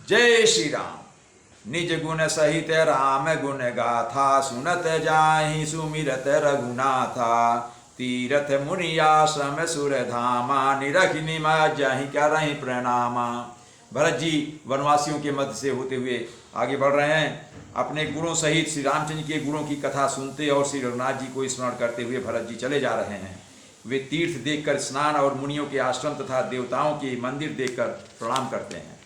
जय श्री राम। निज गुण सहित राम गुण गाथा, सुनत जाहि सुमिरत रघुनाथा। तीरथ मुनि आश्रम सुर धामा, निरख निमज जाहि करहि प्रणामा। भरत जी वनवासियों के मध्य से होते हुए आगे बढ़ रहे हैं। अपने गुणों सहित श्री रामचंद्र के गुणों की कथा सुनते और श्री रघुनाथ जी को स्मरण करते हुए भरत जी चले जा रहे हैं। वे तीर्थ देखकर स्नान और मुनियों के आश्रम तथा देवताओं के मंदिर देखकर प्रणाम करते हैं।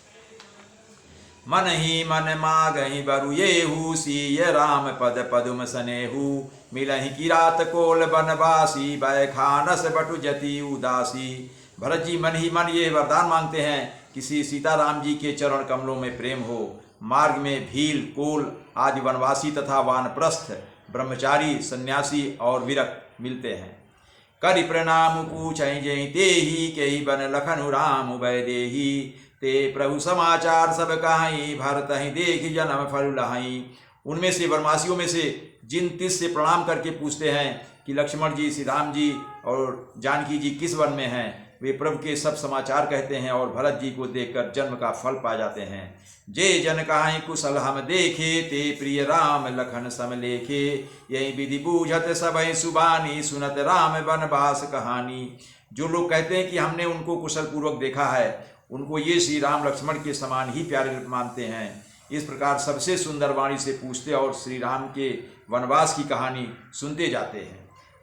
मन ही मन मागहि बरु येहू, सीय राम पद पदुम सनेहू। मिलहि किरात कोल बनवासी, भय खानस बटु जति उदासी। भरत जी मन ही मन ये वरदान मांगते हैं कि श्री सीताराम जी के चरण कमलों में प्रेम हो। मार्ग में भील, कोल आदि वनवासी तथा वानप्रस्थ, ब्रह्मचारी, सन्यासी और विरक्त मिलते हैं। करि प्रणाम पूछहि जहि तेहि, केहि बन लखनु राम उभय देहि। ते प्रभु समाचार सब कहाई, भरत ही देखि जन्म फल लहाई। उनमें से वनवासियों में से जिन 30 से प्रणाम करके पूछते हैं कि लक्ष्मण जी, श्री राम जी और जानकी जी किस वन में हैं, वे प्रभु के सब समाचार कहते हैं और भरत जी को देखकर जन्म का फल पा जाते हैं। जे जन कहाई कुशल हम देखे, ते प्रिय राम लखन सम लेखे। यही विधि बूझत सबहि सुबानी, सुनत राम वनवास कहानी। जो लोग कहते हैं कि हमने उनको कुशल पूर्वक देखा है, उनको ये श्री राम लक्ष्मण के समान ही प्यारे मानते हैं। इस प्रकार सबसे सुंदर वाणी से पूछते और श्री राम के वनवास की कहानी सुनते जाते हैं।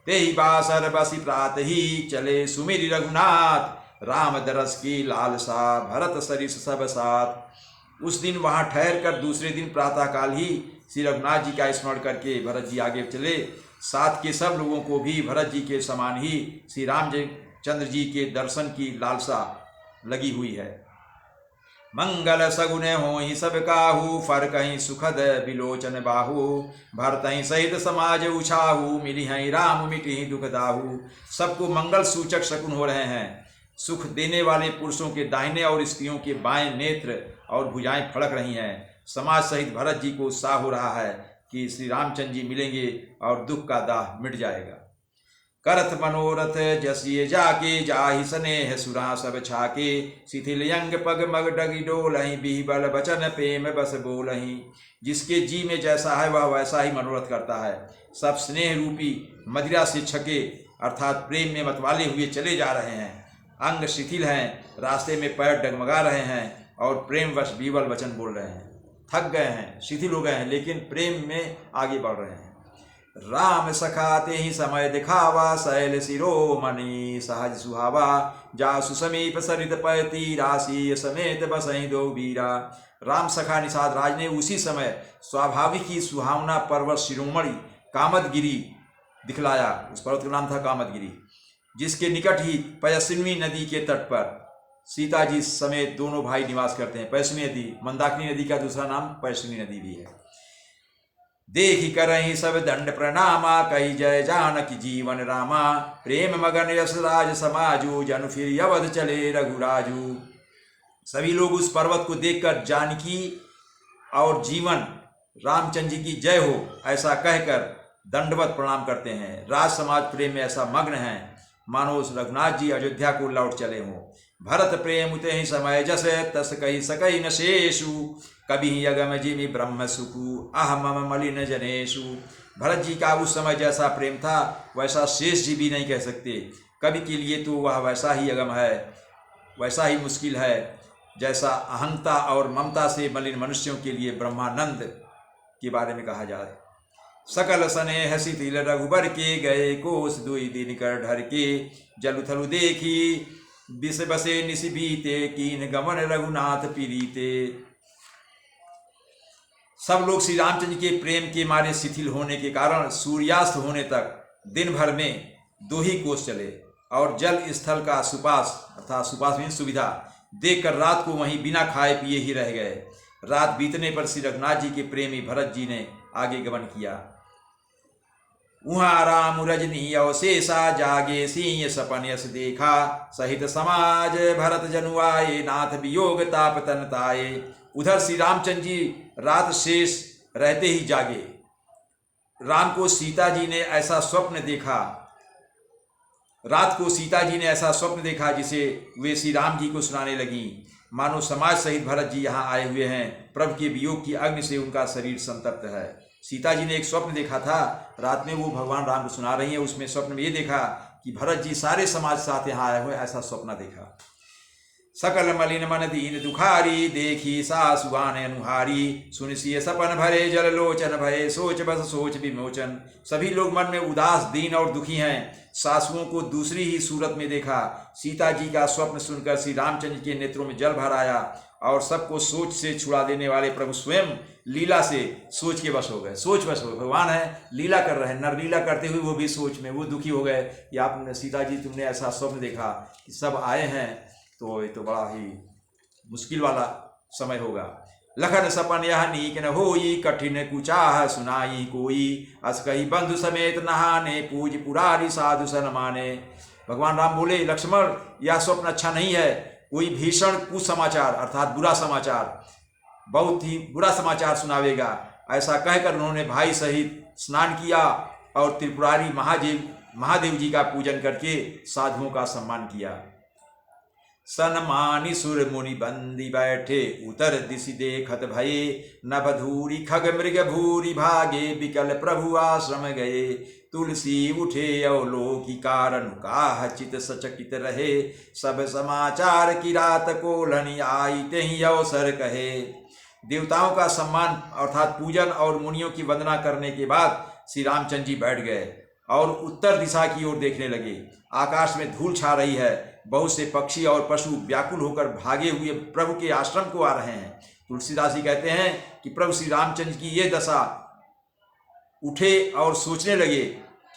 ते ही बासर बसी प्रात ही, चले सुमिरि रघुनाथ। राम दरस की लालसा, भरत सरिस सब साथ। उस दिन वहाँ ठहर कर दूसरे दिन प्रातःकाल ही श्री रघुनाथ जी का स्मरण करके भरत जी आगे चले। साथ के सब लोगों को भी भरत जी के समान ही श्री राम चंद्र जी के दर्शन की लालसा लगी हुई है। मंगल सगुन होहि सब काहू, फर कहीं सुखद बिलोचन बाहू। भरत ही सहित समाज उछाहू, मिली हैं राम मिटी दुख दाहू। सबको मंगल सूचक शकुन हो रहे हैं। सुख देने वाले पुरुषों के दाहिने और स्त्रियों के बाएं नेत्र और भुजाएं फड़क रही हैं। समाज सहित भरत जी को उत्साह हो रहा है कि श्री रामचंद्र जी मिलेंगे और दुख का दाह मिट जाएगा। करत मनोरथ जसिए जाके, जाहि स्नेह सुरा सब छाके। शिथिल यंग पग मग डगी डोलहि, बिहबल बचन प्रेम बस बोलहि। जिसके जी में जैसा है वह वैसा ही मनोरथ करता है। सब स्नेह रूपी मदिरा से छके अर्थात प्रेम में मतवाले हुए चले जा रहे हैं। अंग शिथिल हैं, रास्ते में पैर डगमगा रहे हैं और प्रेमवश बीवल वचन बोल रहे हैं। थक गए हैं, शिथिल हो गए हैं, लेकिन प्रेम में आगे बढ़ रहे हैं। राम सखाते ही समय दिखावा, शैल शिरोमणि सहज सुहावा। जासु समीप सरित पयती, राशि समेत बसहि दो वीरा। राम सखा निषाद राज ने उसी समय स्वाभाविक ही सुहावना पर्वत शिरोमणि कामदगिरी दिखलाया। उस पर्वत का नाम था कामदगिरी, जिसके निकट ही पयस्विनी नदी के तट पर सीता जी समेत दोनों भाई निवास करते हैं। पयस्विनी नदी मंदाकिनी नदी का दूसरा नाम पयस्विनी नदी भी है। देखि करहि सब दंड प्रणामा, कही जय जानकी जीवन रामा। प्रेम मगन यश राज समाजू, जनु फिर अवध चले रघुराजू। सभी लोग उस पर्वत को देखकर जानकी और जीवन रामचंद्र जी की जय हो ऐसा कहकर दंडवत प्रणाम करते हैं। राज समाज प्रेम में ऐसा मग्न है मानो उस रघुनाथ जी अयोध्या को लौट चले हों। भरत प्रेम उते ही समय जस, तस कही सकई न शेषु। कभी अगम जिमि ब्रह्म सुखु, अहम मलिन जनेशु। भरत जी का उस समय जैसा प्रेम था वैसा शेष जी भी नहीं कह सकते। कवि के लिए तो वह वैसा ही अगम है, वैसा ही मुश्किल है जैसा अहंता और ममता से मलिन मनुष्यों के लिए ब्रह्मानंद के बारे में कहा जाए। सकल स्नेह शिथिल रघुबर के, गए कोस दुई दिन कर ढर के। जलु थलु देखी बिस बसे निस बीते, कीन गमन रघुनाथ पीरीते। सब लोग श्री रामचंद्र के प्रेम के मारे शिथिल होने के कारण सूर्यास्त होने तक दिन भर में 2 ही कोस चले और जल स्थल का सुपास अर्थात सुपास में सुविधा देखकर रात को वहीं बिना खाए पिए ही रह गए। रात बीतने पर श्री रघुनाथ जी के प्रेमी भरत जी ने आगे गमन किया। उहाँ राम रजनी अवशेषा, जागे सिंह सपन यस देखा। सहित समाज भरत जनुआए, नाथ वियोग ताप तन ताए। उधर श्री रामचंद्र जी रात शेष रहते ही जागे। राम को सीता जी ने ऐसा स्वप्न देखा, रात को सीता जी ने ऐसा स्वप्न देखा जिसे वे श्री राम जी को सुनाने लगी मानो समाज सहित भरत जी यहाँ आए हुए हैं। प्रभु के वियोग की अग्नि से उनका शरीर संतप्त है। सीता जी ने एक स्वप्न देखा था, रात में वो भगवान राम को सुना रही है। उसमें स्वप्न में ये देखा कि भरत जी सारे समाज साथ यहाँ आए हुए, ऐसा स्वप्न देखा। सकल मलिन मन दीन दुखारी, देखी सासुआन अनुहारी, सुनसिय सपन भरे जल लोचन भये, सोच बस सोच विमोचन। सभी लोग मन में उदास, दीन और दुखी हैं। सासुओं को दूसरी ही सूरत में देखा। सीता जी का स्वप्न सुनकर श्री रामचंद्र के नेत्रों में जल भर आया और सबको सोच से छुड़ा देने वाले प्रभु स्वयं लीला से सोच के वश हो गए। सोच वश हो गए, भगवान है लीला कर रहे हैं, नरलीला करते हुए वो भी सोच में वो दुखी हो गए कि आपने सीता जी तुमने ऐसा स्वप्न देखा कि सब आए हैं, तो ये तो बड़ा ही मुश्किल वाला समय होगा। लखन सपन यह नीक न होई, कठिन कुचाह सुनाई कोई, अस कही बंधु समेत नहाने, पूज पुरारी साधु सन माने। भगवान राम बोले, लक्ष्मण यह स्वप्न अच्छा नहीं है, कोई भीषण कुसमाचार अर्थात बुरा समाचार, बहुत ही बुरा समाचार सुनावेगा। ऐसा कहकर उन्होंने भाई सहित स्नान किया और त्रिपुरारी महादेव जी का पूजन करके साधुओं का सम्मान किया। सनमानी सुर मुनि बंदी बैठे, उतर दिशि देखत भये, नभधूरी खग मृग भूरी भागे, बिकल प्रभु आश्रम गए। तुलसी उठे अवलोकी कारण, काह चित सचकित रहे, सब समाचार की रात को लनी आई, तेहि अवसर कहे। देवताओं का सम्मान अर्थात पूजन और मुनियों की वंदना करने के बाद श्री रामचंद्र जी बैठ गए और उत्तर दिशा की ओर देखने लगे। आकाश में धूल छा रही है, बहुत से पक्षी और पशु व्याकुल होकर भागे हुए प्रभु के आश्रम को आ रहे हैं। तुलसीदास जी कहते हैं कि प्रभु श्री रामचंद्र की ये दशा, उठे और सोचने लगे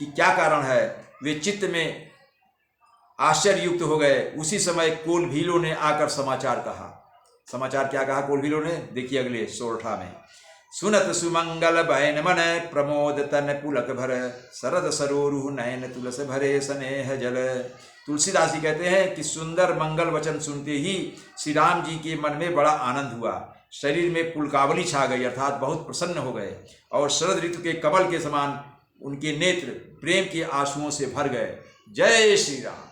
कि क्या कारण है। वे चित्त में आश्चर्ययुक्त हो गए। उसी समय कोलभीलों ने आकर समाचार कहा। समाचार क्या कहा कोलभीलों ने, देखिए अगले सोरठा में। सुनत सुमंगल बयन मन, प्रमोद तन पुलक भर, शरद सरोरु नयन तुलस भरे स्नेह जल। तुलसीदास जी कहते हैं कि सुंदर मंगल वचन सुनते ही श्री राम जी के मन में बड़ा आनंद हुआ, शरीर में पुलकावली छा गई अर्थात बहुत प्रसन्न हो गए, और शरद ऋतु के कमल के समान उनके नेत्र प्रेम के आंसुओं से भर गए। जय श्री राम।